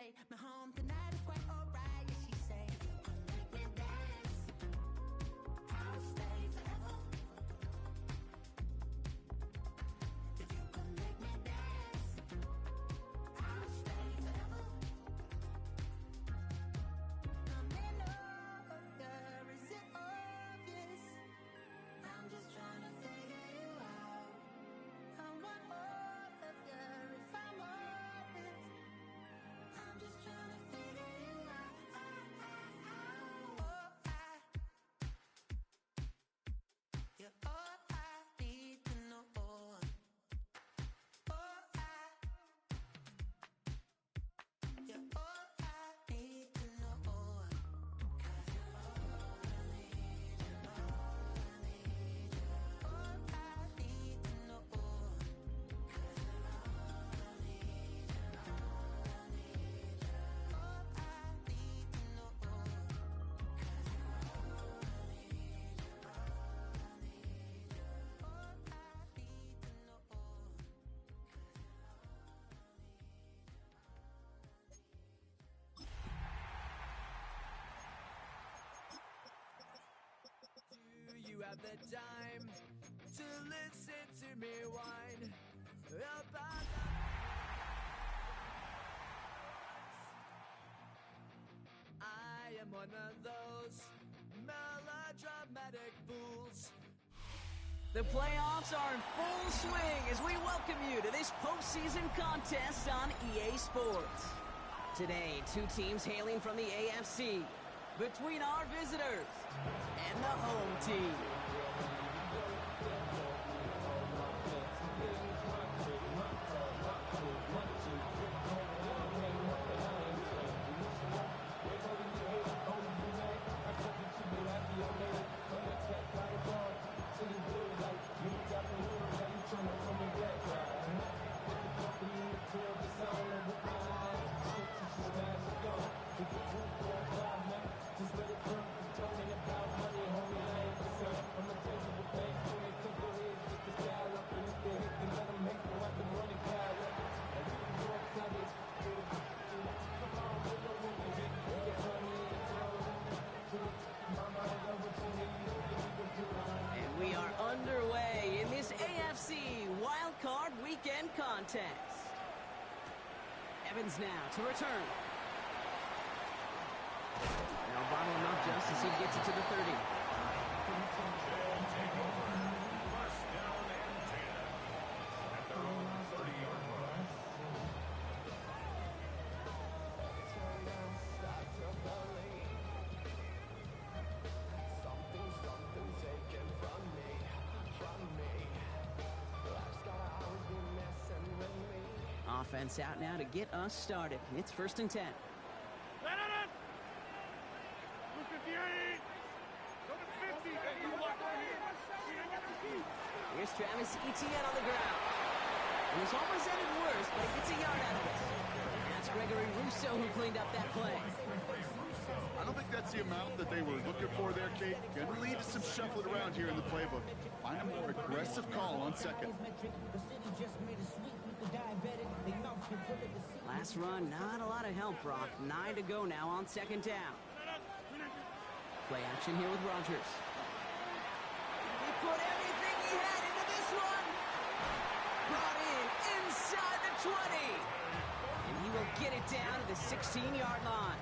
take me home tonight is quite alright. Yeah, she say, if you can make me dance, I'll stay forever. If you can make me dance, I'll stay forever. I'm in love, girl, is it obvious? I'm just trying to figure you out. I want all of you if I'm honest. I'm just trying to figure you out. You're all I need to know. You're all I need to know. 'Cause you're all I need, you're all I need, you're all I need to know. 'Cause you're all I need, you're all I need, you're all I need to know. 'Cause you're all I need, you're all I need, you're all I need to know. 'Cause you're all Do you have the time to listen to me whine about I am one of those melodramatic fools. The playoffs are in full swing as we welcome you to this postseason contest on EA Sports. Today, two teams hailing from the AFC between our visitors and the home team. And we are underway in this AFC Wildcard Weekend contest. Evans now to return. Now bottle him up just as he gets it to the 30. Offense out now to get us started. It's 1st and 10. Here's Travis Etienne on the ground. It was almost ended worse, but he gets a yard out of it. That's Gregory Rousseau who cleaned up that play. I don't think that's the amount that they were looking for there, Kate. Gonna lead to some shuffling around here in the playbook. Find a more aggressive call on second. Last run, not a lot of help, Brock. 9 to go now on 2nd down. Play action here with Rodgers. He put everything he had into this one. Brought in inside the 20. And he will get it down to the 16-yard line.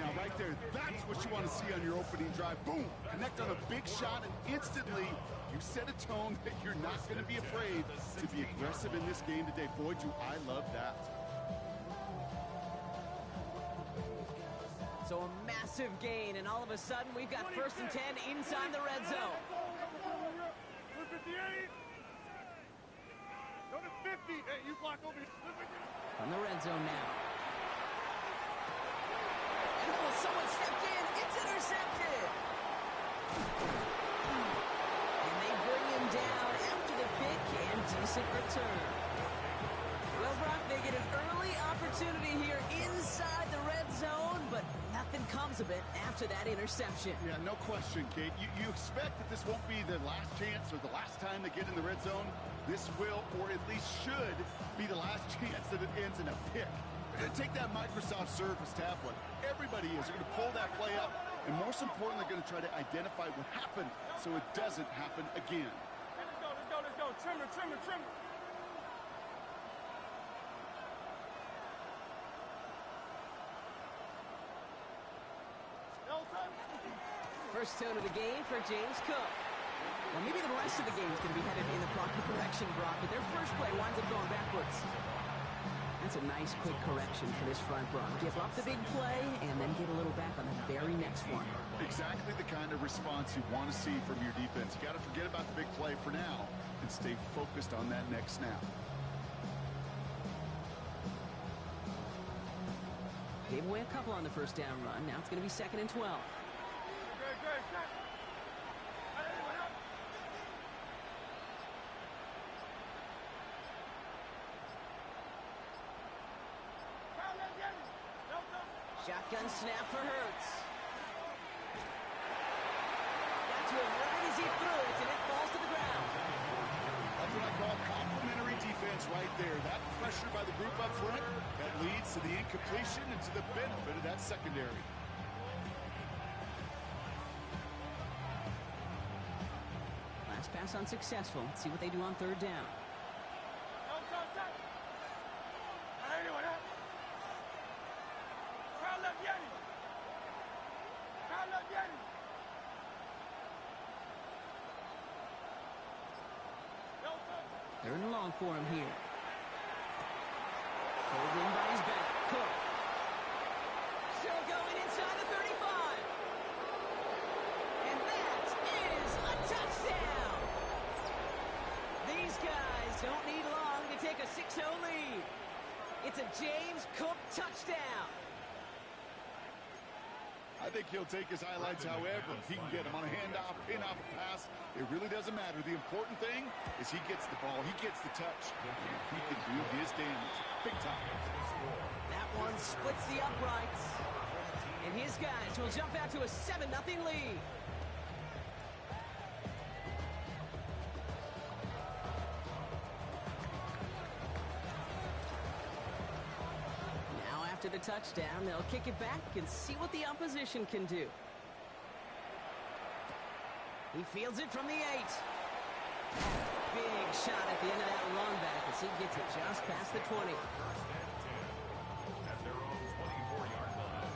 Now, right there, that's what you want to see on your opening drive. Boom! Connect on a big shot, and instantly you set a tone that you're not going to be afraid to be aggressive in this game today. Boy, do I love that. So a massive gain, and all of a sudden we've got 1st and 10 inside the red zone. 58. Go to 50. Hey, you block over here. From the red zone now. And oh, someone stepped in. It's intercepted. And they bring him down after the pick and decent return. Well, Brock, they get an early opportunity here inside the red zone, but nothing comes of it after that interception. Yeah, no question, Kate. You expect that this won't be the last chance or the last time they get in the red zone. This will, or at least should, be the last chance that it ends in a pick. Take that Microsoft Surface tablet. Everybody is going to pull that play up, and most importantly, going to try to identify what happened so it doesn't happen again. Let's go. Trimmer. First tone of the game for James Cook. Well, maybe the rest of the game is going to be headed in the proper direction, Brock, but their first play winds up going backwards. That's a nice, quick correction for this front, Brock. Give up the big play and then get a little back on the very next one. Exactly the kind of response you want to see from your defense. You got to forget about the big play for now and stay focused on that next snap. Gave away a couple on the first down run. Now it's going to be 2nd and 12. Good. Shotgun snap for Hurts. Got to him right as he threw it, and it falls to the ground. That's what I call complimentary defense right there. That pressure by the group up front, that leads to the incompletion and to the benefit of that secondary. Last pass unsuccessful. Let's see what they do on 3rd down. Third and long for him here. Pulled in by his back. Cook. Still going inside the 35. And that is a touchdown. These guys don't need long to take a 6-0 lead. It's a James Cook touchdown. I think he'll take his highlights however he can get them on a handoff, pin-off, pass. It really doesn't matter. The important thing is he gets the ball, he gets the touch. He can do his damage. Big time. That one splits the uprights. And his guys will jump out to a 7-0 lead. After the touchdown, they'll kick it back and see what the opposition can do. He fields it from the 8. Big shot at the end of that run back as he gets it just past the 20. At their own 24-yard line.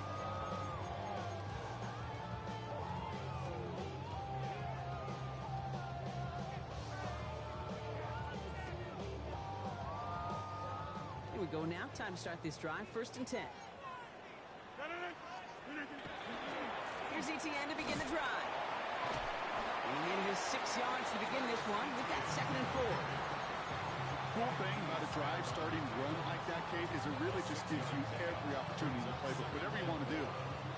Here we go now. Time to start this drive. 1st and 10. Here's ETN to begin the drive. And he made his 6 yards to begin this one. We've got 2nd and 4. Cool thing about a drive starting run like that, Kate, is it really just gives you every opportunity to play whatever you want to do.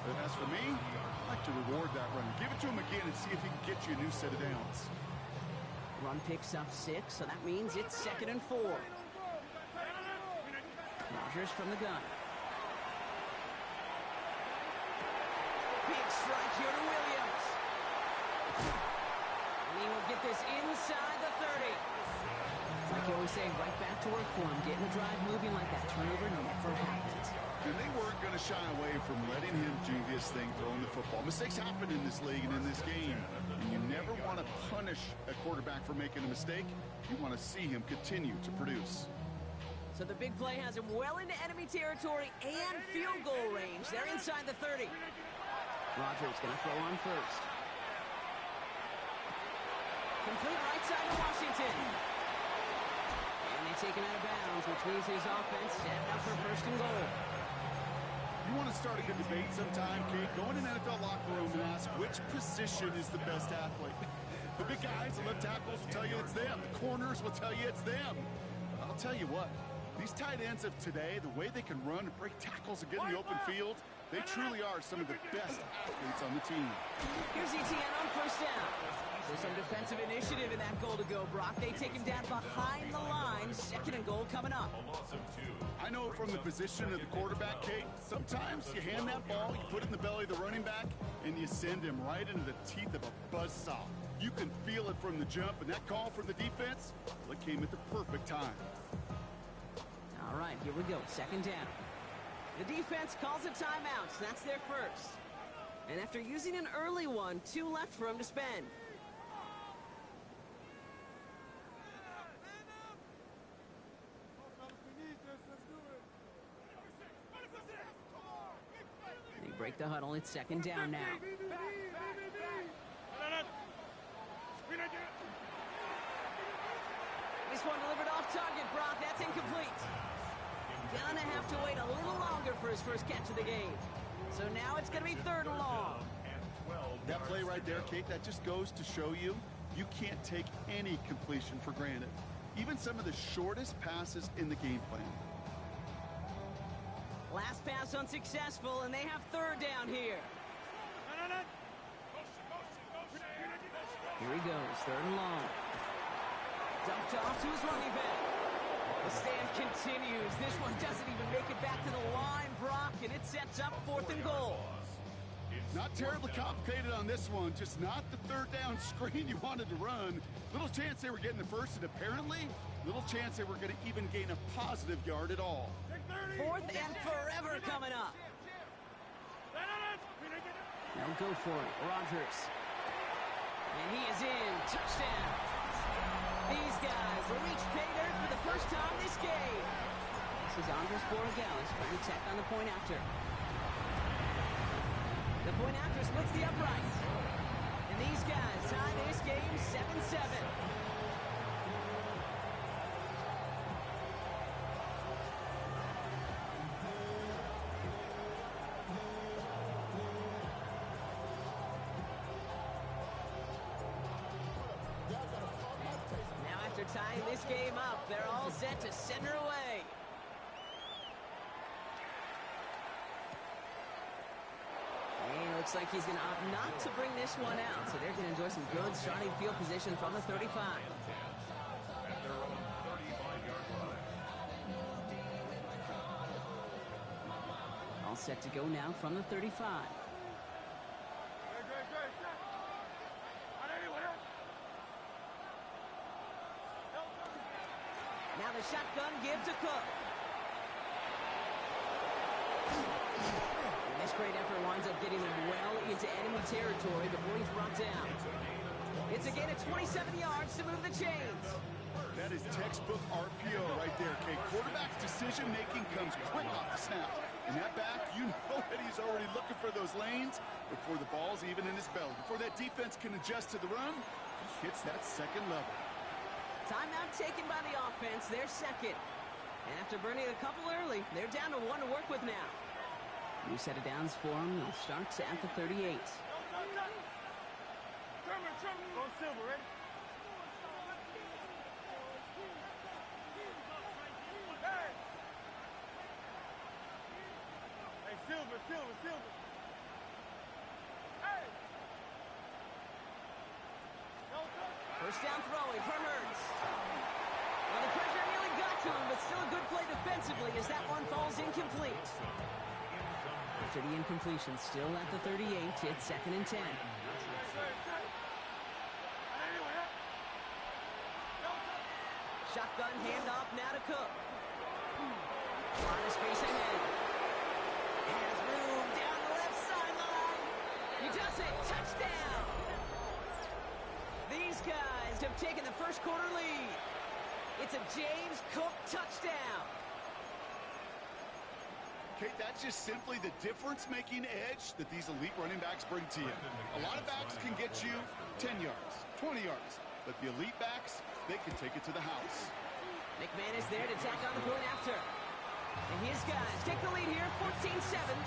But as for me, I like to reward that run. Give it to him again and see if he can get you a new set of downs. Run picks up 6, so that means it's 2nd and 4. Rodgers from the gun. Big strike here to Williams. And he will get this inside the 30. It's like you always say, right back to work for him. Getting the drive moving like that. Turnover never happened. And they weren't going to shy away from letting him do his thing, throwing the football. Mistakes happen in this league and in this game. And you never want to punish a quarterback for making a mistake. You want to see him continue to produce. So the big play has him well into enemy territory and field goal range. They're inside the 30. Rodgers going to throw on first. Complete right side to Washington. And they take him out of bounds, which means his offense set up for 1st and goal. You want to start a good debate sometime, Kate? Go in an NFL locker room and ask which position is the best athlete. The big guys, the left tackles will tell you it's them. The corners will tell you it's them. I'll tell you what. These tight ends of today, the way they can run and break tackles and get in the open field, they truly are some of the best athletes on the team. Here's ETN on 1st down. There's some defensive initiative in that goal to go, Brock. They take him down behind the line. 2nd and goal coming up. A loss of 2. I know from the position of the quarterback, Kate, sometimes you hand that ball, you put it in the belly of the running back, and you send him right into the teeth of a buzzsaw. You can feel it from the jump, and that call from the defense, well, it came at the perfect time. All right, here we go. Second down. The defense calls a timeout. That's their first. And after using an early one, 2 left for him to spend. They break the huddle. It's second down now. This one delivered off target, Brock. That's incomplete. Gonna have to wait a little longer for his first catch of the game. So now it's going to be third and long. That play right there, Kate, that just goes to show you, you can't take any completion for granted. Even some of the shortest passes in the game plan. Last pass unsuccessful, and they have third down here. Here he goes, third and long. Dumped off to his running back. The stand continues. This one doesn't even make it back to the line, Brock, and it sets up fourth and goal. Not terribly complicated on this one, just not the third down screen you wanted to run. Little chance they were getting the first, and apparently, little chance they were going to even gain a positive yard at all. Fourth and forever coming up. They'll go for it. Rodgers. And he is in. Touchdown. These guys reach pay dirt for the first time this game. This is Andres Borregales trying to tack on the point after. The point after splits the uprights. And these guys tie this game 7-7. Tying this game up, they're all set to send her away. And it looks like he's going to opt not to bring this one out, so they're going to enjoy some good starting field position from the 35. All set to go now from the 35. Now the shotgun give to Cook. And this great effort winds up getting them well into enemy territory before he's brought down. It's a gain of 27 yards to move the chains. That is textbook RPO right there, Kate. Quarterback's decision-making comes quick off the snap. And that back, you know that he's already looking for those lanes before the ball's even in his belly. Before that defense can adjust to the run, he hits that second level. Timeout taken by the offense, they're second. And after burning a couple early, they're down to 1 to work with now. New set of downs for them. They'll start at the 38. Go Silver, ready? Hey, Silver. Hey! First down throwing for Hurts. Well, the pressure nearly got to him, but still a good play defensively as that one falls incomplete. After the incompletion, still at the 38, it's second and 10. Shotgun handoff now to Cook. Line of space ahead. Has room down the left sideline. He does it. Touchdown. These guys have taken the first quarter lead. It's a James Cook touchdown. Kate, that's just simply the difference-making edge that these elite running backs bring to you. A lot of backs can get you 10 yards, 20 yards, but the elite backs, they can take it to the house. McMahon is there to tack on the point after. And his guys take the lead here, 14-7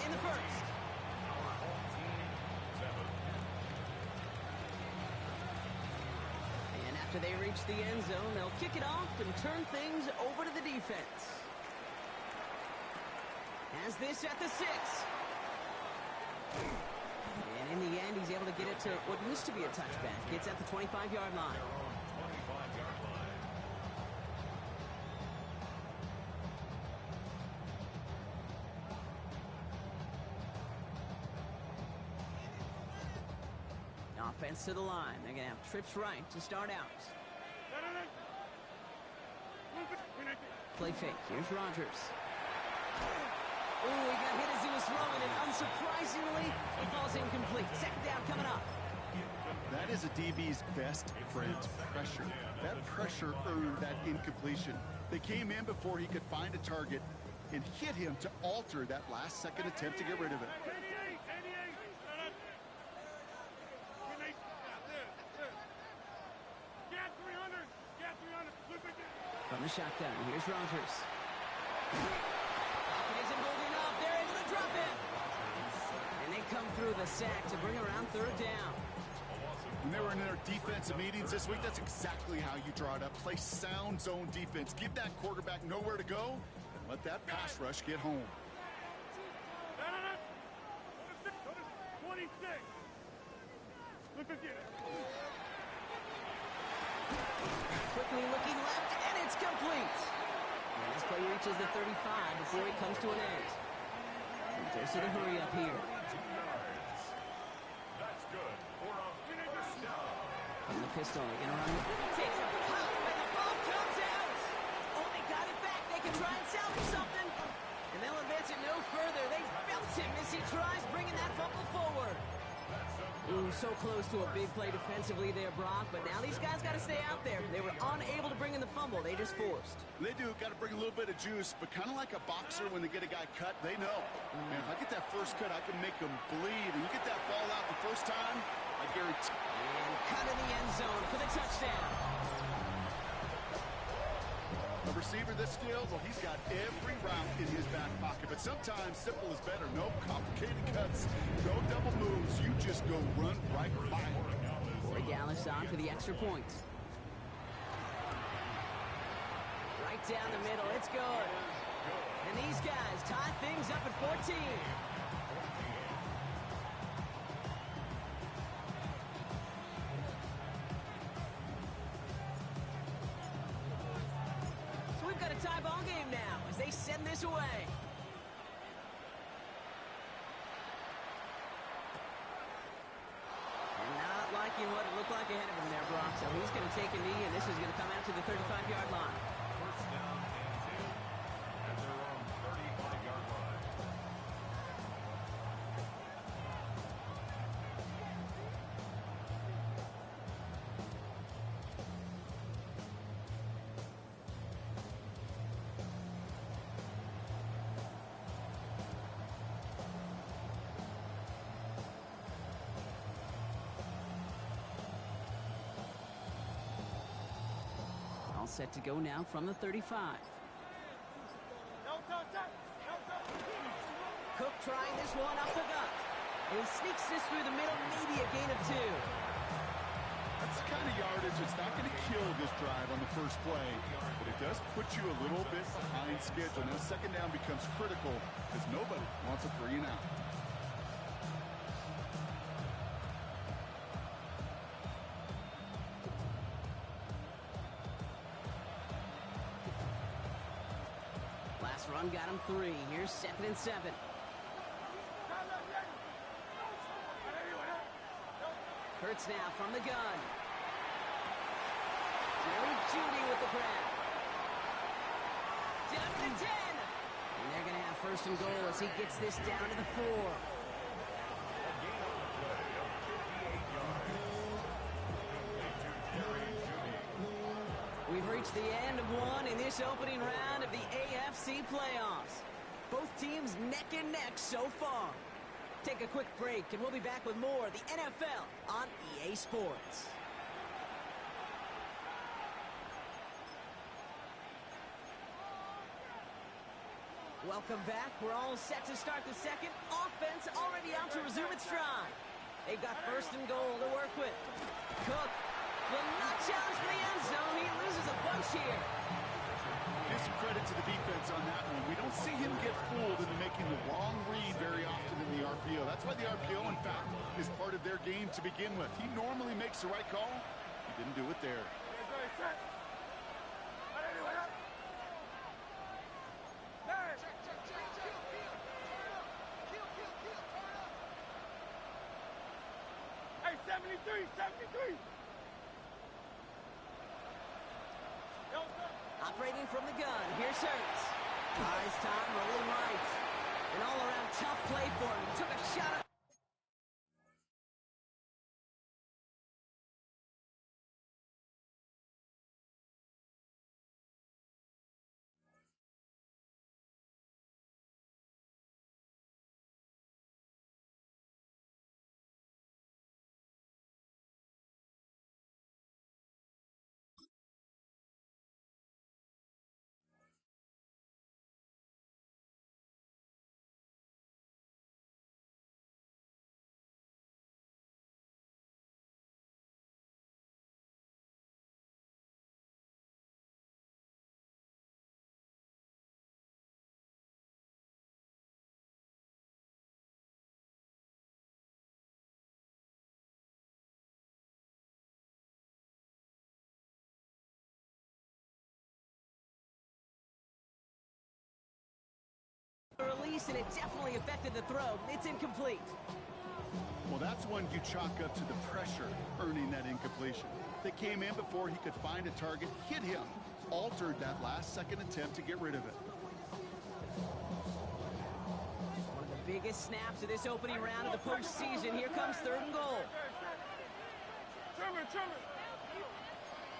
in the first. And after they reach the end zone, they'll kick it off and turn things over to the defense. Has this at the 6. And in the end, he's able to get it to what used to be a touchback. It's at the 25-yard line. Offense to the line. They're going to have trips right to start out. Play fake. Here's Rogers. Ooh, he got hit as he was throwing it. Unsurprisingly, he falls incomplete. Second down coming up. That is a DB's best friend, pressure. That pressure earned that incompletion. They came in before he could find a target and hit him to alter that last-second attempt to get rid of it. From the shotgun, here's Rogers. Pocket isn't holding up. They're able to drop it. And they come through the sack to bring around third down. When they were in their defensive meetings this week, that's exactly how you draw it up. Play sound zone defense. Give that quarterback nowhere to go and let that pass rush get home. 26. Look at it. Quickly looking left, and it's complete. And this play reaches the 35 before it comes to an end. And there's the hurry up here. That's good. For a first down. From the pistol, they're going to run. Takes a pop, and the ball comes out. Oh, they got it back. They can try and salvage something. And they'll advance it no further. They belt him as he tries bringing that fumble forward. Ooh, so close to a big play defensively there, Brock. But now these guys got to stay out there. They were unable to bring in the fumble. They just forced. They do. Got to bring a little bit of juice, but kind of like a boxer when they get a guy cut, they know. Man, if I get that first cut, I can make him bleed. And you get that ball out the first time, I guarantee. And cut in the end zone for the touchdown. A receiver this skilled, well, he's got every route in his back pocket. But sometimes simple is better. No complicated cuts, no double moves. You just go run right by him. Corey Gallis on for the extra point. Right down the middle. It's good. And these guys tie things up at 14. Got a tie ball game now as they send this away. And not liking what it looked like ahead of him there, Brock. So he's going to take a knee, and this is going to come out to the 35-yard line. First down and 2 at their own 35-yard line. All set to go now from the 35. Cook trying this one up the gut. And he sneaks this through the middle, maybe a gain of 2. That's the kind of yardage that's not going to kill this drive on the first play, but it does put you a little bit behind schedule. Now second down becomes critical because nobody wants a 3 and out. Last run got him 3. Here's 2nd and 7. Hurts now from the gun. Jerry Judy with the grab. Down to the 10. And they're going to have 1st and goal as he gets this down to the 4. We've reached the end of one in this opening round of the AFC Playoffs. Both teams neck and neck so far. Take a quick break, and we'll be back with more of the NFL on EA Sports. Welcome back. We're all set to start the second. Offense already out to resume its stride. They've got 1st and goal to work with. Cook will not challenge for the end zone. He loses a bunch here. Give some credit to the defense on that one. We don't see him get fooled into making the wrong read very often in the RPO. That's why the RPO, in fact, is part of their game to begin with. He normally makes the right call. He didn't do it there. Hey, 7 73, 73. Operating from the gun, here's Hurts. Buys time, rolling right. An all-around tough play for him. Took a shot at... Release, and it definitely affected the throw. It's incomplete. Well, that's one you chalk up to the pressure earning that incompletion. They came in before he could find a target, hit him, altered that last-second attempt to get rid of it. One of the biggest snaps of this opening round of the postseason. Here comes 3rd and goal. Silver.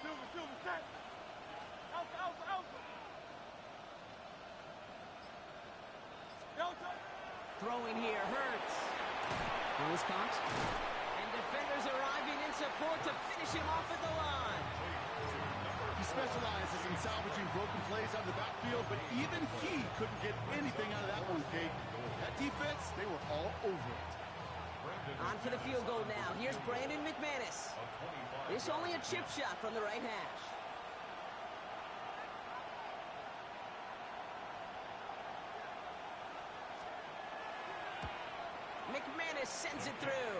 Silver, set. Out. Throwing here, Hurts. Well, caught. And defenders arriving in support to finish him off at the line. He specializes in salvaging broken plays out of the backfield, but even he couldn't get anything out of that one, Kate. That defense, they were all over it. On for the field goal now. Here's Brandon McManus. This only a chip shot from the right hash. McManus sends it through,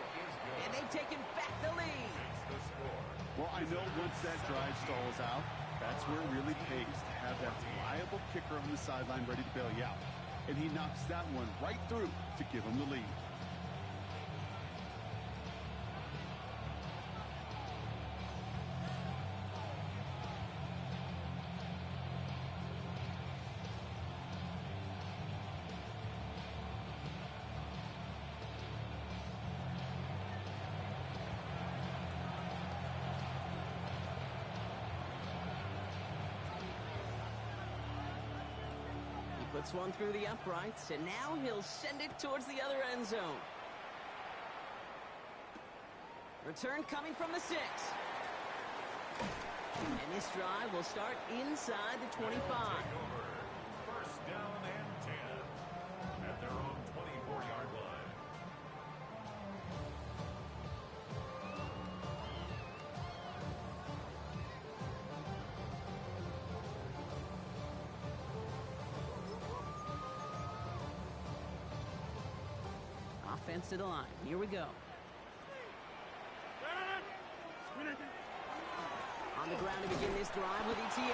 and they've taken back the lead. Well, I know once that drive stalls out, that's where it really pays to have that reliable kicker on the sideline ready to bail you out. And he knocks that one right through to give him the lead. Puts one through the uprights, and now he'll send it towards the other end zone. Return coming from the 6. And this drive will start inside the 25. First down and 10 at their own 24-yard line. Offense to the line. Here we go. On the ground to begin this drive with ETN.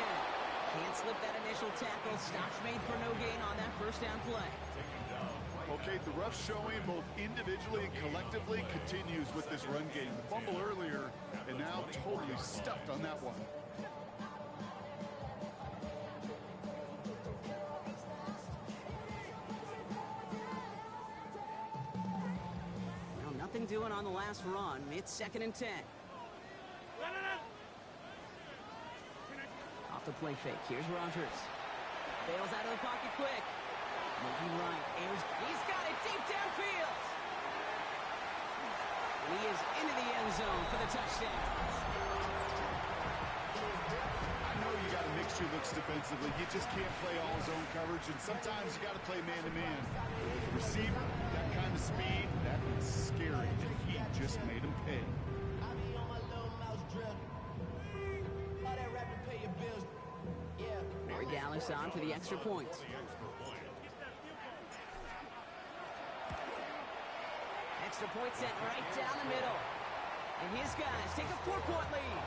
Can't slip that initial tackle. Stops made for no gain on that first down play. Okay, the rough showing both individually and collectively continues with this run game. The fumble earlier, and now totally stuffed on that one. Well, nothing doing on the last run. It's 2nd and 10. Off the play fake. Here's Rodgers. Bails out of the pocket quick. Moving right. He's got it deep downfield. And he is into the end zone for the touchdown. I know you got to mix your looks defensively. You just can't play all zone coverage, and sometimes you got to play man-to-man. With the receiver, that kind of speed, that is scary, and he just made him pay. Mary Dallas on for the extra point. Extra point sent right down the middle. And his guys take a 4-point lead.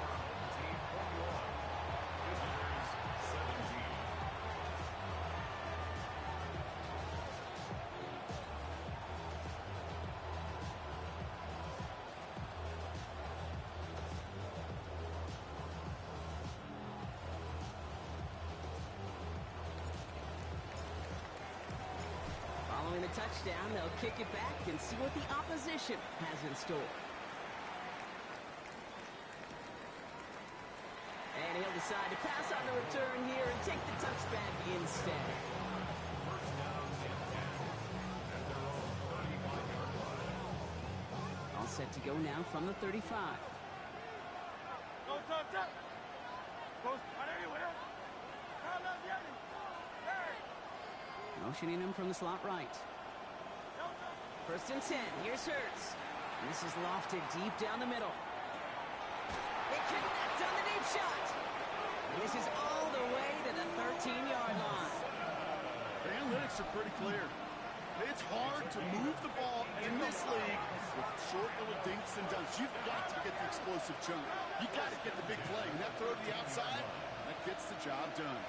touchdown. They'll kick it back and see what the opposition has in store. And he'll decide to pass on the return here and take the touchback instead. First down and 10 at their own 35-yard line. All set to go now from the 35. Go, touch, touch. Goes right anywhere. Come on, Wyley. Hey. Motioning him from the slot right. First and 10. Here's Hurts. And this is lofted deep down the middle. They connect on the deep shot. And this is all the way to the 13-yard line. The analytics are pretty clear. It's hard to move the ball in this league with short little dinks and dunks. You've got to get the explosive chunk. You've got to get the big play. And that throw to the outside, that gets the job done.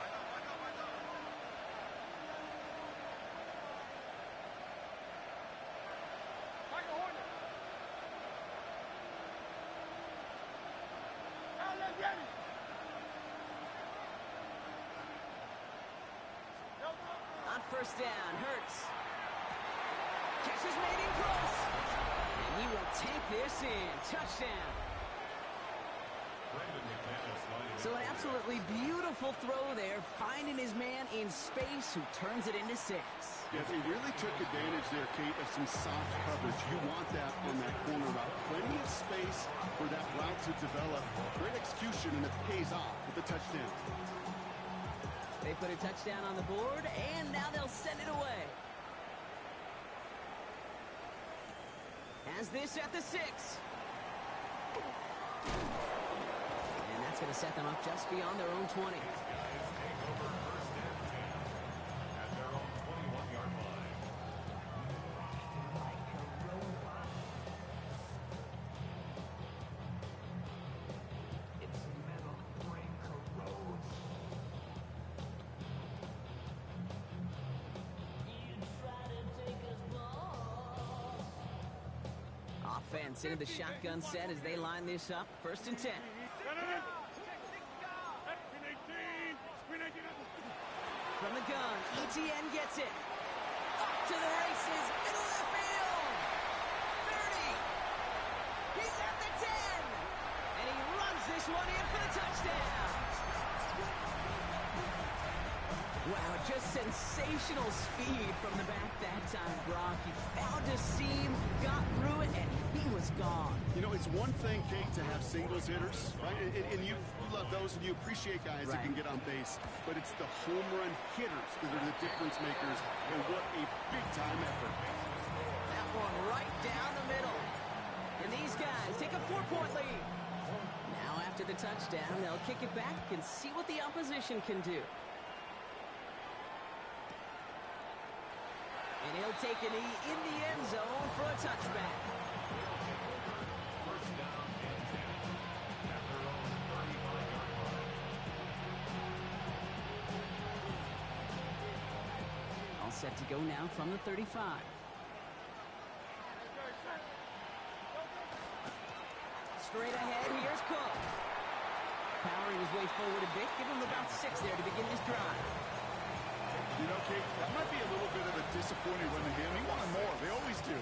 On first down, Hurts. Catch is made in close. And he will take this in. Touchdown. So an absolutely beautiful throw there, finding his man in space who turns it into 6. Yeah, they really took advantage there, Kate, of some soft coverage. You want that on that corner route. Plenty of space for that route to develop. Great execution, and it pays off with the touchdown. They put a touchdown on the board, and now they'll send it away. Has this at the 6. And that's going to set them up just beyond their own 20. Offense into the shotgun set as they line this up. First and 10. From the gun, ETN gets it. Up to the races, middle of the field. 30. He's at the 10. And he runs this one in for the touchdown. Wow, just sensational speed from the back that time, Brock. He found a seam, got through it, and he was gone. You know, it's one thing, Kate, to have singles hitters, right? And you love those, and you appreciate guys that can get on base. But it's the home run hitters that are the difference makers, and what a big-time effort. That one right down the middle. And these guys take a 4-point lead. Now after the touchdown, they'll kick it back and see what the opposition can do. And he'll take a knee in the end zone for a touchback. First down and 10 at their own 35-yard line. All set to go now from the 35. Straight ahead, here's Cook. Powering his way forward a bit, give him about 6 there to begin this drive. You know, Kate, that might be a little bit of a disappointing run to him. He wanted more. They always do.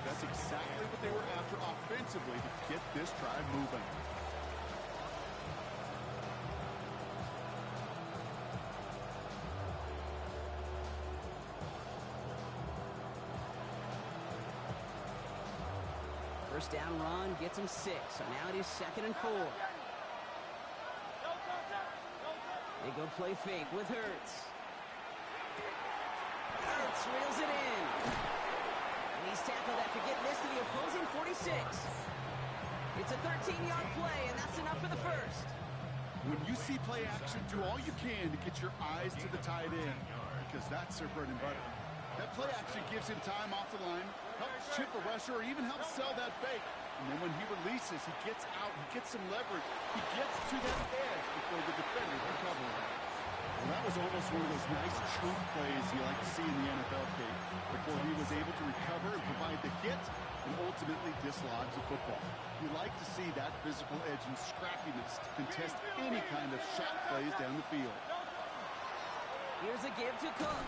That's exactly what they were after offensively to get this drive moving. First down run gets him 6, so now it is 2nd and 4. They go play fake with Hurts. Hurts reels it in. And he's tackled after getting this to the opposing 46. It's a 13-yard play, and that's enough for the first. When you see play action, do all you can to get your eyes to the tight end, because that's their bread and butter. That play action gives him time off the line, helps chip a rusher, or even helps sell that fake. And then when he releases, he gets out, he gets some leverage. He gets to that edge before the defender can cover him. And that was almost one of those nice chunk plays you like to see in the NFL, Kate, before he was able to recover and provide the hit and ultimately dislodge the football. You like to see that physical edge and scrappiness to contest any kind of shot plays down the field. Here's a give to Cook.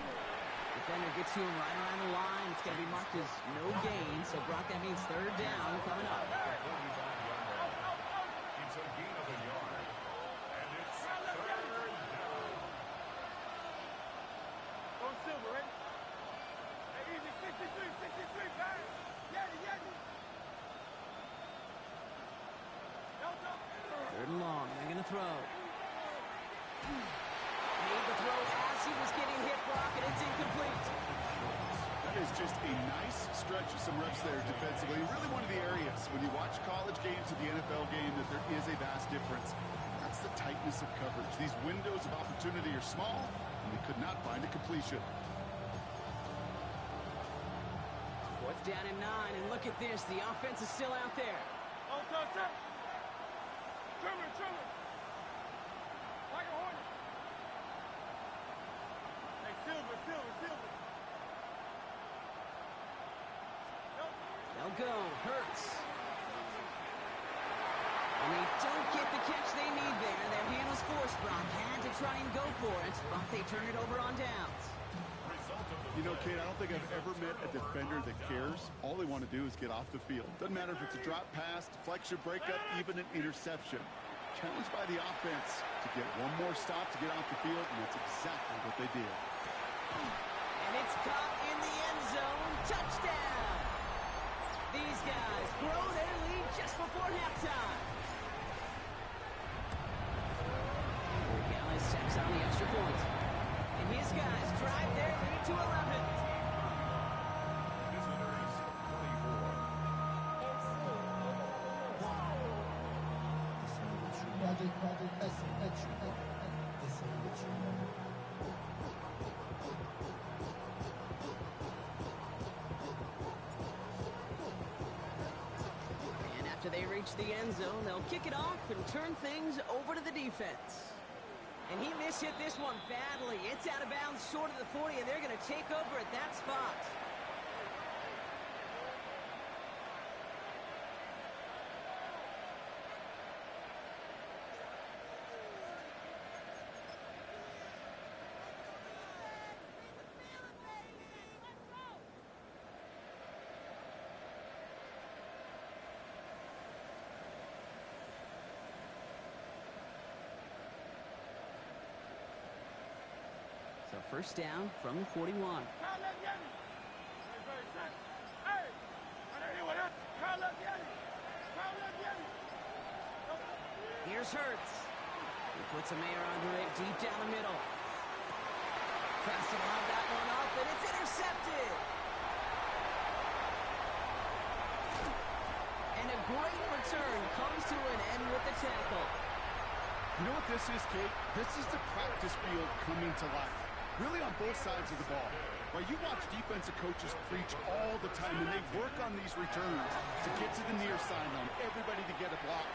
Defender gets to him right around the line. It's going to be marked as no gain. So, Brock, that means third down coming up. 45-yard line. It's a gain of a yard. And it's third down. Go Silver, right? Hey, easy, 63, back. Yeti. Third and long. They're going to throw. Made the throw as he was getting hit, Brock, and it's incomplete. That is just a nice stretch of some reps there defensively. Really one of the areas when you watch college game to the NFL game that there is a vast difference. That's the tightness of coverage. These windows of opportunity are small, and they could not find a completion. Fourth down and 9, and look at this. The offense is still out there. On touch. Trimmer. Like a hornet. Hey, Silver. They'll go. Hurts. And they don't get the catch they need there. Their hand was forced. Brock had to try and go for it, but they turn it over on downs. You know, Kate, I don't think I've ever met a defender that cares. All they want to do is get off the field. Doesn't matter if it's a drop pass, deflection, breakup, even an interception. Challenged by the offense to get one more stop to get off the field, and that's exactly what they did. And it's caught in the end zone. Touchdown! These guys grow their lead just before halftime. Gallus checks on the extra point. And his guys drive their lead to 11. Visitors 24. And after they reach the end zone, they'll kick it off and turn things over to the defense. And he mishit this one badly. It's out of bounds short of the 40, and they're going to take over at that spot. So first down from the 41. Here's Hurts. He puts a mayor under it deep down the middle. Tries to lob that one up, and it's intercepted. And a great return comes to an end with the tackle. You know what this is, Kate? This is the practice field coming to life. Really on both sides of the ball. Right, you watch defensive coaches preach all the time, and they work on these returns to get to the near sideline, everybody to get a block.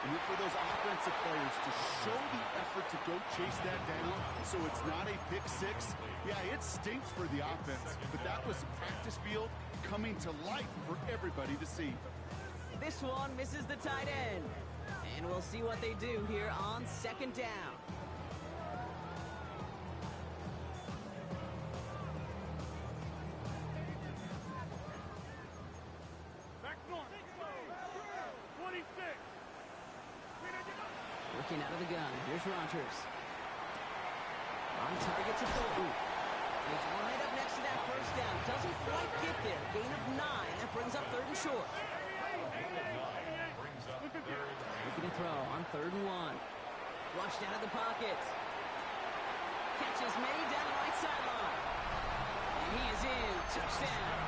And then for those offensive players to show the effort to go chase that down so it's not a pick six. Yeah, it stinks for the offense, but that was the practice field coming to life for everybody to see. This one misses the tight end. And we'll see what they do here on second down. Working out of the gun. Here's Rogers. On target to Bolton. He's right up next to that first down. Doesn't quite get there. Gain of 9. That brings up third and short. Looking to throw on third and 1. Flushed out of the pocket. Catches made down the right sideline. And he is in. Touchdown.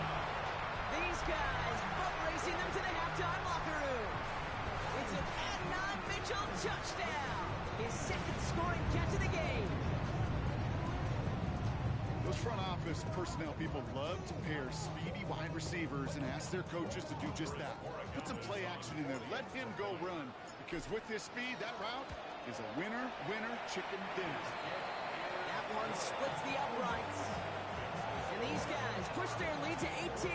These guys boat racing them to the halftime locker room. It's an Adnan Mitchell touchdown. His second scoring catch of the game. Those front office personnel people love to pair speedy wide receivers and ask their coaches to do just that. Put some play action in there. Let him go run. Because with this speed, that route is a winner, chicken dinner. That one splits the uprights. And these guys push their lead to 18.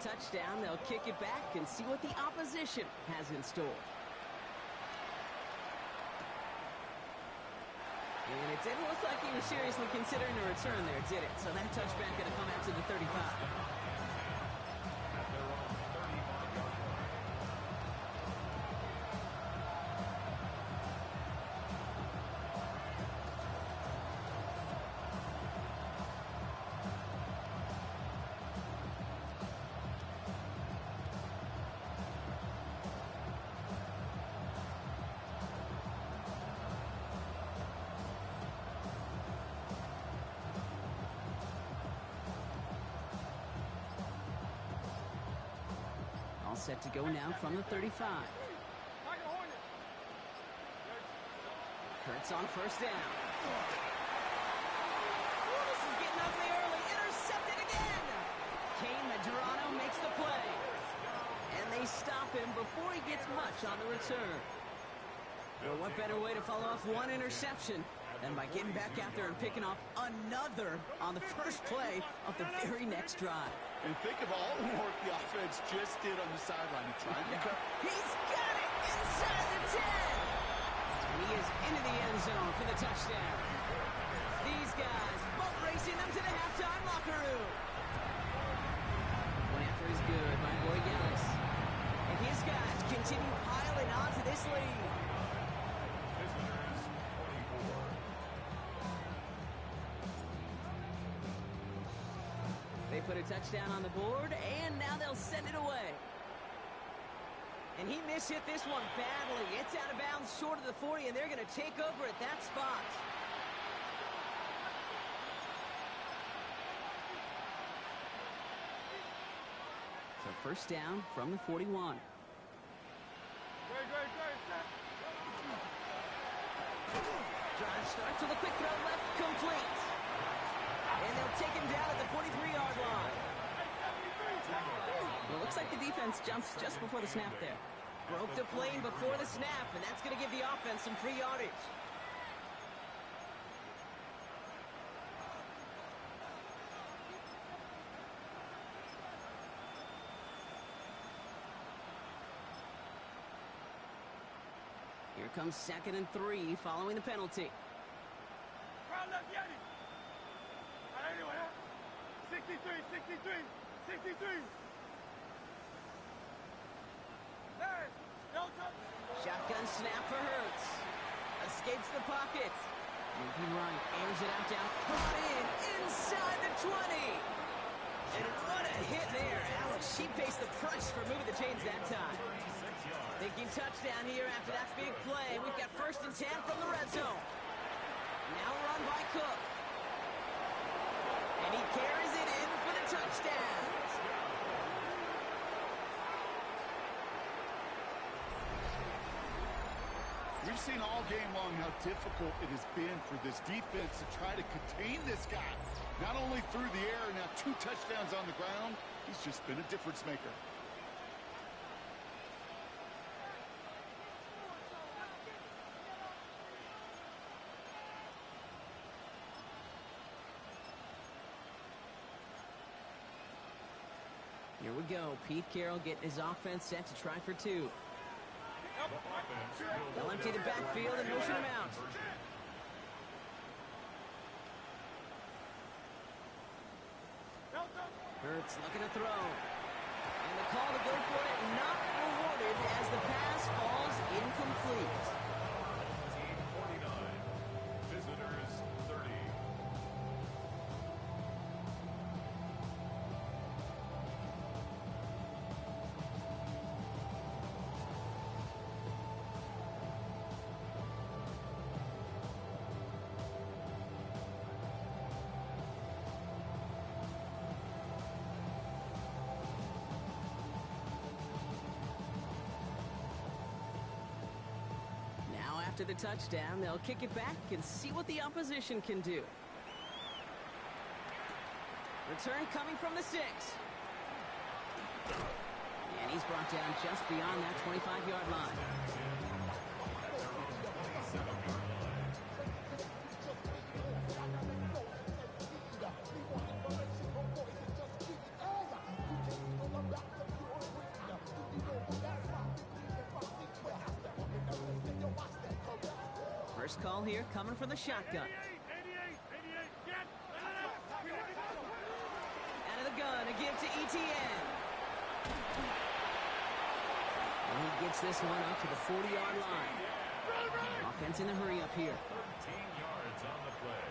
touchdown, they'll kick it back and see what the opposition has in store. And it didn't look like he was seriously considering a return there, did it? So that touchback going to come out to the 35. At their own 35-yard line. All set to go now from the 35. Like a hornet. Hurts on first down. Oh, this is getting ugly early. Intercepted again. Kane Medrano makes the play. And they stop him before he gets much on the return. Well, what better way to follow up one interception than by getting back out there and picking off another on the first play of the very next drive. And think of all the work the offense just did on the sideline. He tried to cut. He's got it inside the 10. And he is into the end zone for the touchdown. These guys both racing them to the halftime locker room. One after is good by Boy Gillis. And his guys continue piling on to this lead. Visitors 24. They put a touchdown on the board, and now they'll send it away. And he mishit this one badly. It's out of bounds short of the 40, and they're going to take over at that spot. So first down from the 41. Great, set. Drive starts with a quick throw left, complete. And they'll take him down at the 43-yard line. Well, it looks like the defense jumps just before the snap there. Broke the plane before the snap, and that's going to give the offense some free yardage. Here comes 2nd and 3 following the penalty. Crowd left, Yeti. Anyway, 63. Hey, no touch. Shotgun snap for Hurts. Escapes the pocket. Moving right, airs it out down. Brought in inside the 20. And what a hit there. Alex, she pays the price for moving the chains that time. Thinking touchdown here after that big play. We've got 1st and 10 from the red zone. Now run by Cook. And he carries it in for the touchdown. We've seen all game long how difficult it has been for this defense to try to contain this guy. Not only through the air, now 2 touchdowns on the ground. He's just been a difference maker. Here we go. Pete Carroll getting his offense set to try for 2. They'll empty the backfield and motion him out. Hurts looking to throw. And the call to go for it not rewarded as the pass falls incomplete. Team 49. Visitors 30. After the touchdown, they'll kick it back and see what the opposition can do. Return coming from the 6. And he's brought down just beyond that 25-yard line. First call here coming from the shotgun. 88, get! Out of the gun, a give to ETN. And he gets this one up to the 40-yard line. Offense in a hurry up here. 13 yards on the play.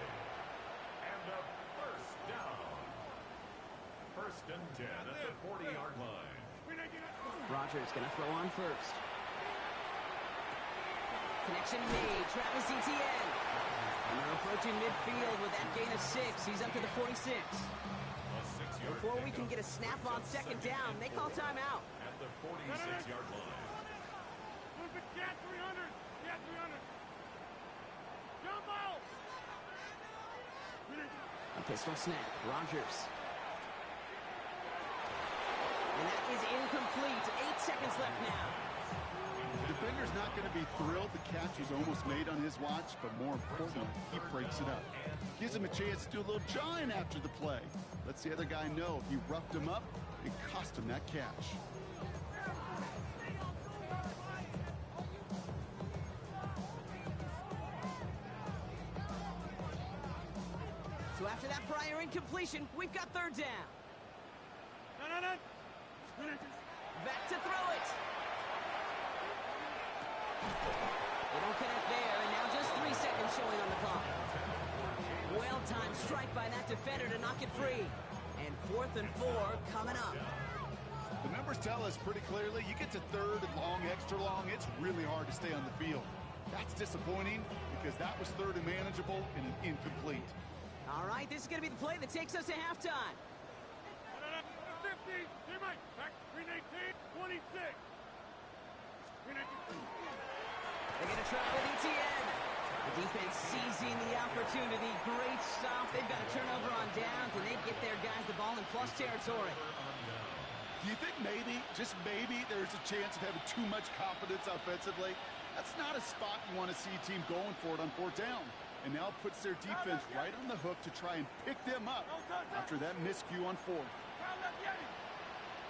And a first down. First and 10 at the 40-yard line. Rogers going to throw on first. Connection made. Travis Etienne. And they're approaching midfield with that gain of 6. He's up to the 46. A 6-yard Before we can pickup. get a snap on second down, they call timeout. At the 46-yard line. Move it, get 300! Get 300! Jump out! A pistol snap. Rogers. And that is incomplete. 8 seconds left now. The defender's not going to be thrilled the catch was almost made on his watch, but more importantly, he breaks it up. Gives him a chance to do a little jawing after the play. Lets the other guy know he roughed him up and cost him that catch. So after that prior incompletion, we've got third down. Back to throw it. They don't connect there, and now just 3 seconds showing on the clock. Well-timed strike by that defender to knock it free. And 4th and 4 coming up. The numbers tell us pretty clearly, you get to third and long, extra long, it's really hard to stay on the field. That's disappointing because that was third and manageable and an incomplete. All right, this is going to be the play that takes us to halftime. 50, teammate, back, green 18, 26. Green 18. They're going to try with Etienne. The defense seizing the opportunity. Great stop. They've got a turnover on downs, and they get their guys the ball in plus territory. Do you think maybe, just maybe, there's a chance of having too much confidence offensively? That's not a spot you want to see a team going for it on 4th down. And now puts their defense right on the hook to try and pick them up after that miscue on 4th. Kyle left Yeti.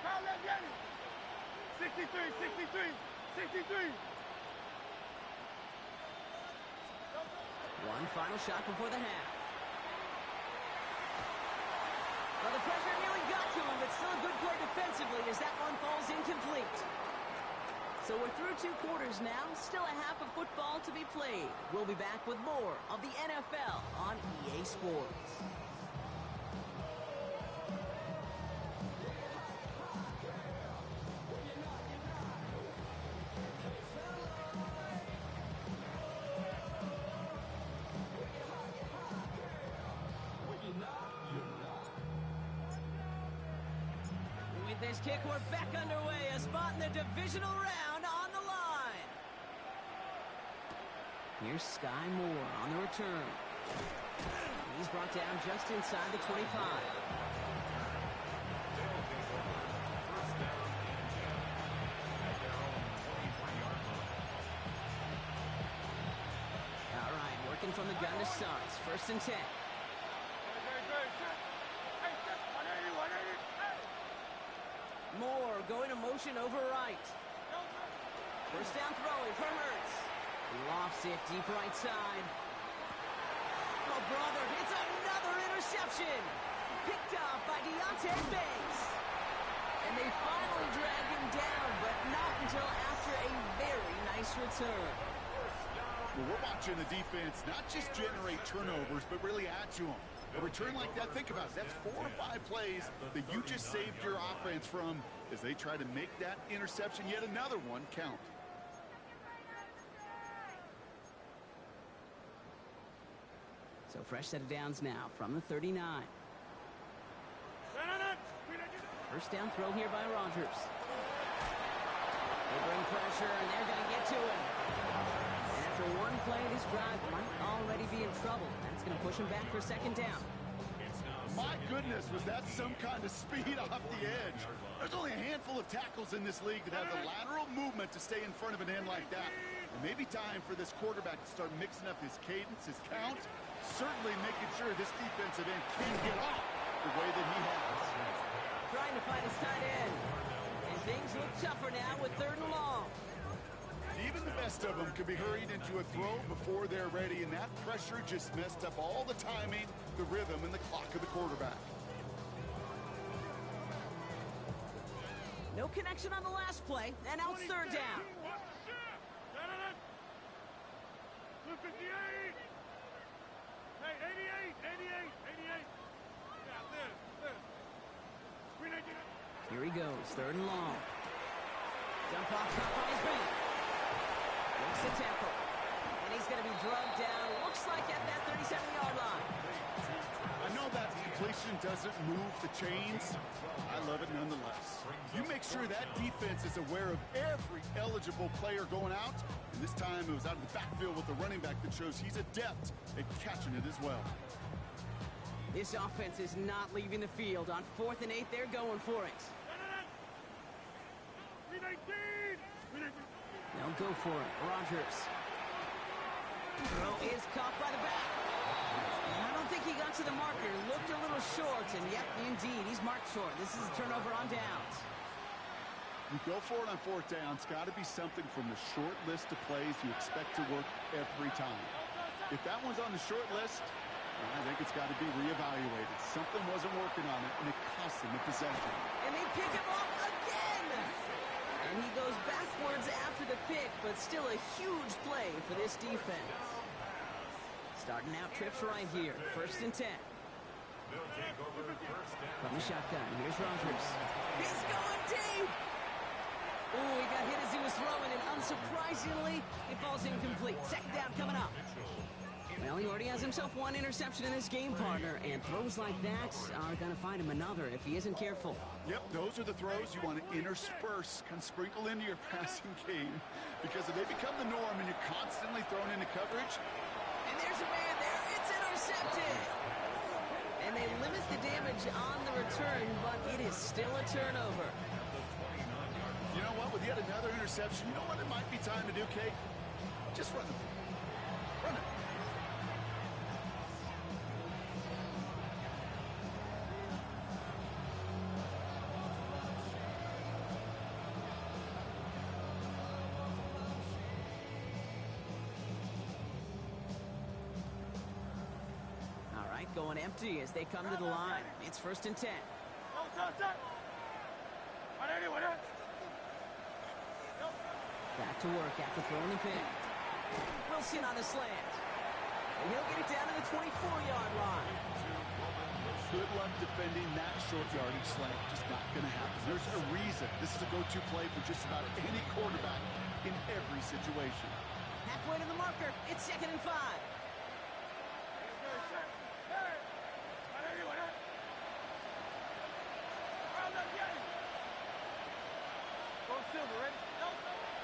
Kyle left Yeti. 63. One final shot before the half. Well, the pressure nearly got to him, but still a good play defensively as that one falls incomplete. So we're through 2 quarters now, still a half of football to be played. We'll be back with more of the NFL on EA Sports. With this kick, we're back underway. A spot in the divisional round on the line. Here's Sky Moore on the return. He's brought down just inside the 25. All right, working from the gun to start. 1st and 10. Moore going to motion over right. First down throwing for Hurts. Lofts it deep right side. Oh, brother, it's another interception. Picked off by Deontay Banks. And they finally drag him down, but not until after a very nice return. Well, we're watching the defense not just generate turnovers, but really add to them. A return like that, think about it, that's 4 or 5 plays that you just saved your offense from as they try to make that interception, yet another one, count. So fresh set of downs now from the 39. First down throw here by Rogers. They bring pressure, and they're going to get to him. And after one play, this drive might already be in trouble. That's going to push him back for 2nd down. My goodness, was that some kind of speed off the edge? There's only a handful of tackles in this league that have the lateral movement to stay in front of an end like that. It may be time for this quarterback to start mixing up his cadence, his count, certainly making sure this defensive end can't get off the way that he has. Trying to find his tight end. And things look tougher now with 3rd and long. Even the best Most of them could be hurried into a throw before they're ready, and that pressure just messed up all the timing, the rhythm, and the clock of the quarterback. No connection on the last play, and now it's third down. 258. Hey, 88. Yeah, this. Screen agent. Here he goes, third and long. Dump off top on his back. Makes the tackle. And he's going to be drugged down, looks like at that 37-yard line. I know that completion doesn't move the chains. I love it nonetheless. You make sure that defense is aware of every eligible player going out. And this time it was out of the backfield with the running back that shows he's adept at catching it as well. This offense is not leaving the field. On 4th and 8, they're going for it. 319. They'll go for it. Rodgers. Throw is caught by the back. I don't think he got to the marker. Looked a little short, and yep, indeed, he's marked short. This is a turnover on downs. You go for it on 4th down. It's got to be something from the short list of plays you expect to work every time. If that one's on the short list, I think it's got to be reevaluated. Something wasn't working on it, and it cost them the possession. And they pick him off again! And he goes backwards after the pick, but still a huge play for this defense. Starting out trips right here. 1st and 10. They'll take over first down. From the shotgun, here's Rodgers. He's going deep! Ooh, he got hit as he was throwing, and unsurprisingly, it falls incomplete. 2nd down coming up. Well, he already has himself one interception in this game, partner, and throws like that are going to find him another if he isn't careful. Yep, those are the throws you want to intersperse, kind of sprinkle into your passing game, because if they become the norm and you're constantly thrown into coverage. And there's a man there. It's intercepted. And they limit the damage on the return, but it is still a turnover. You know what? With yet another interception, you know what it might be time to do, Kate? Just run the ball. Run it. All right, going empty as they come to the line. It's 1st and 10. Back to work after throwing the pick. Wilson on the slant. And he'll get it down to the 24-yard line. Good luck defending that short yardage slant. Just not going to happen. There's a reason this is a go-to play for just about any quarterback in every situation. Halfway to the marker. It's 2nd and 5.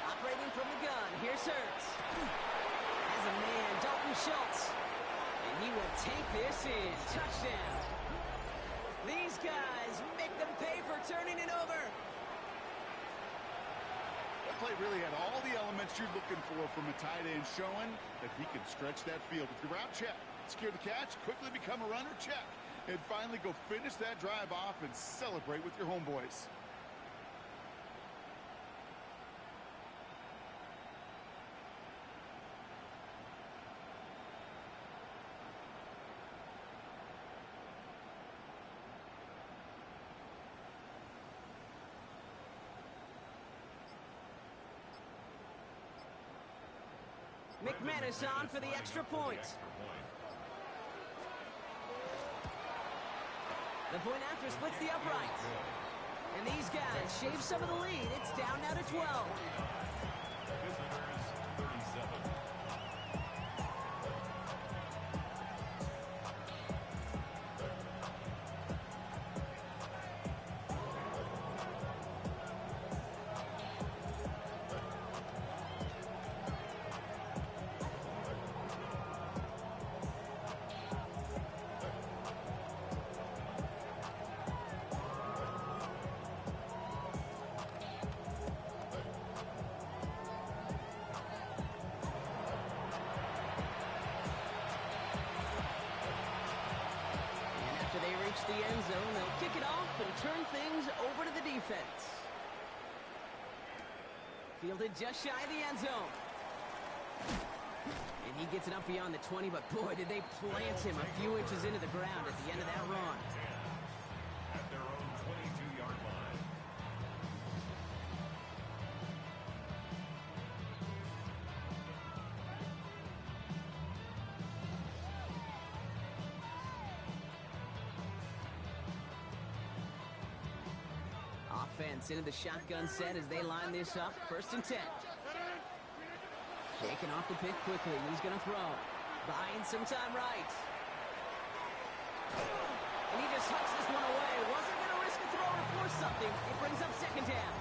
Operating from the gun. Here's Hurts. Has a man, Dalton Schultz. And he will take this in. Touchdown. These guys make them pay for turning it over. That play really had all the elements you're looking for from a tight end, showing that he can stretch that field. With the route, check. Secure the catch, quickly become a runner, check. And finally go finish that drive off and celebrate with your homeboys. McManus on for the extra point. The point after splits the uprights. And these guys shave some of the lead. It's down now to 12. Visitors 37. The end zone, they'll kick it off and turn things over to the defense. Fielded just shy of the end zone. And he gets it up beyond the 20, but boy, did they plant him a few inches into the ground at the end of that run. At their own 22-yard line. Offense into the shotgun set as they line this up. 1st and 10. Shaking off the pick quickly. He's going to throw. Buying some time right. And he just hucks this one away. Wasn't going to risk a throw or force something. It brings up 2nd down.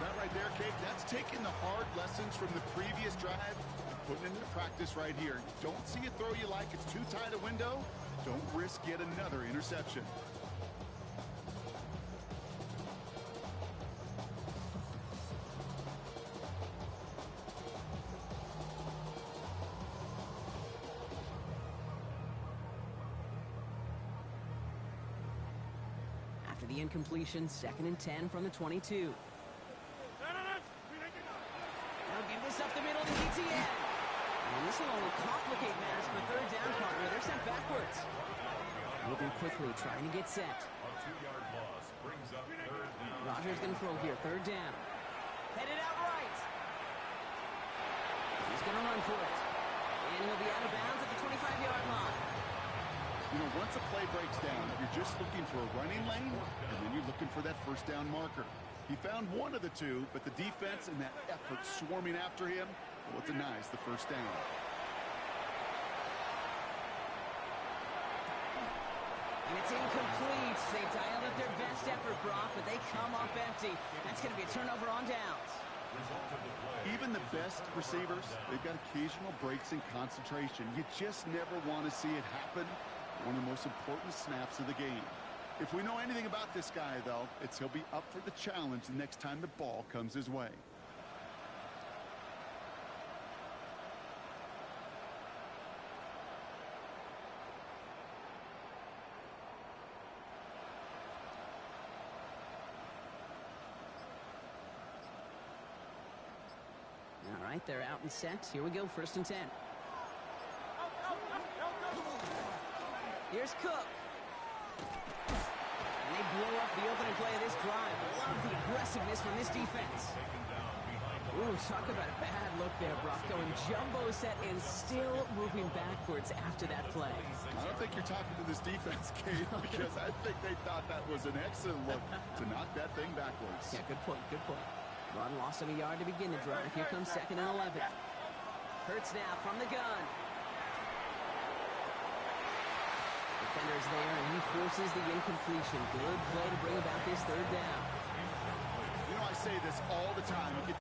That right there, Kate, that's taking the hard lessons from the previous drive and putting it into practice right here. Don't see a throw you like. It's too tight a window. Don't risk yet another interception. After the incompletion, 2nd and 10 from the 22. They'll give this up the middle to ETN. And this will only complicate matters for 3rd down, partner. They're sent backwards. Moving quickly, trying to get set. A 2-yard loss brings up 3rd down. Rogers going to throw here, 3rd down. Headed out right. He's going to run for it. And he'll be out of bounds at the 25-yard line. You know, once a play breaks down, you're just looking for a running lane, and then you're looking for that 1st down marker. He found one of the two, but the defense and that effort swarming after him, well, it denies the 1st down. And it's incomplete. They dialed up their best effort, Brock, but they come up empty. That's going to be a turnover on downs. Even the best receivers, they've got occasional breaks in concentration. You just never want to see it happen. One of the most important snaps of the game. If we know anything about this guy, though, it's he'll be up for the challenge the next time the ball comes his way. All right, they're out and set. Here we go, 1st and 10. Here's Cook. And they blow up the opening play of this drive. Love the aggressiveness from this defense. Ooh, talk about a bad look there, Brock. Going jumbo set and still moving backwards after that play. I don't think you're talking to this defense, Kate, because I think they thought that was an excellent look to knock that thing backwards. Yeah, good point, good point. Run loss of a yard to begin the drive. Here comes 2nd and 11. Hurts now from the gun. Defender's there, and he forces the incompletion. Good play to bring about this 3rd down. You know, I say this all the time.